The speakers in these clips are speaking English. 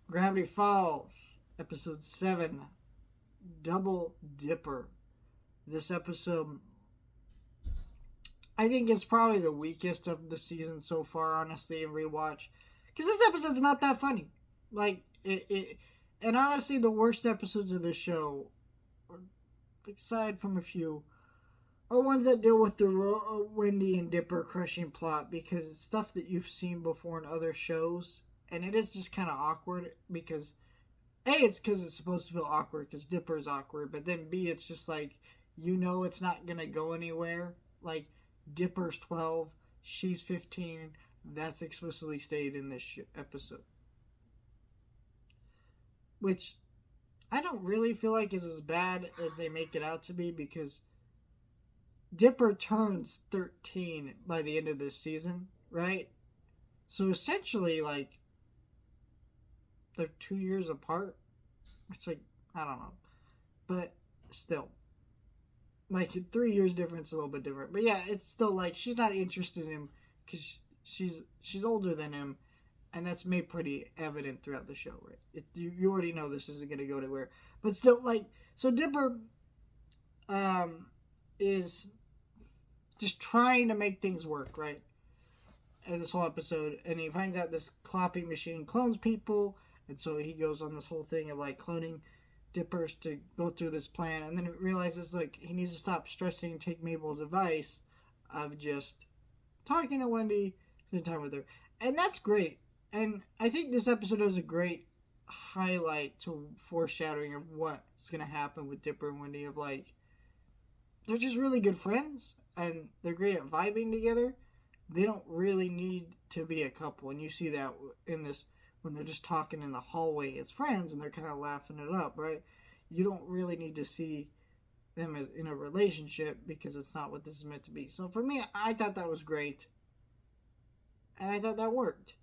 Gravity Falls, episode 7, Double Dipper. This episode, I think, is probably the weakest of the season so far, honestly, in rewatch. Because this episode's not that funny. Like, and honestly, the worst episodes of the show, aside from a few, are ones that deal with the Wendy and Dipper crushing plot because it's stuff that you've seen before in other shows, and it is just kind of awkward because it's because it's supposed to feel awkward because Dipper's awkward, but then B, it's just like it's not gonna go anywhere. Like Dipper's 12, she's 15. That's explicitly stated in this episode, which I don't really feel like is as bad as they make it out to be because Dipper turns 13 by the end of this season, right? So essentially, like, they're 2 years apart. It's like, I don't know. But still. Like, 3 years difference is a little bit different. But yeah, it's still like, she's not interested in him because she's older than him. And that's made pretty evident throughout the show, right? You already know this isn't going to go anywhere. But still, like, so Dipper is just trying to make things work, right? In this whole episode, and he finds out this clopping machine clones people, and so he goes on this whole thing of like cloning Dippers to go through this plan, and then he realizes like he needs to stop stressing and take Mabel's advice of just talking to Wendy, spend time with her, and that's great. And I think this episode is a great highlight to foreshadowing of what's gonna happen with Dipper and Wendy. Of like, they're just really good friends, and they're great at vibing together. They don't really need to be a couple, and you see that in this when they're just talking in the hallway as friends and they're kind of laughing it up, right? You don't really need to see them as in a relationship because it's not what this is meant to be. So for me, I thought that was great, and I thought that worked.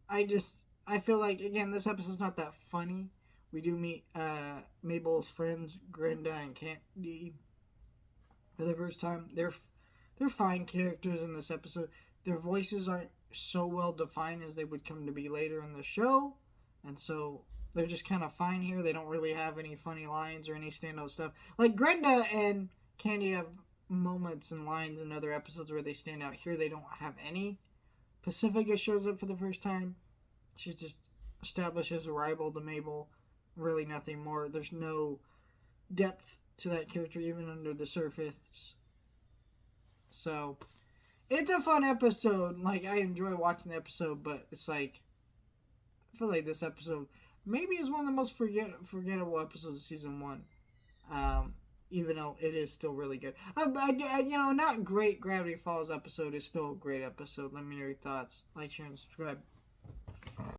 I feel like again this episode's not that funny. We do meet Mabel's friends Grenda and Candy for the first time. They're fine characters in this episode. Their voices aren't so well defined as they would come to be later in the show, and so they're just kind of fine here. They don't really have any funny lines or any standout stuff. Like Grenda and Candy have moments and lines in other episodes where they stand out. Here they don't have any. Pacifica shows up for the first time. She's just established as a rival to Mabel. Really nothing more. There's no depth to that character even under the surface. So it's a fun episode. Like, I enjoy watching the episode, but it's like I feel like this episode maybe is one of the most forgettable episodes of season 1. Even though it is still really good. Not great. Gravity Falls episode is still a great episode. Let me know your thoughts. Like, share, and subscribe.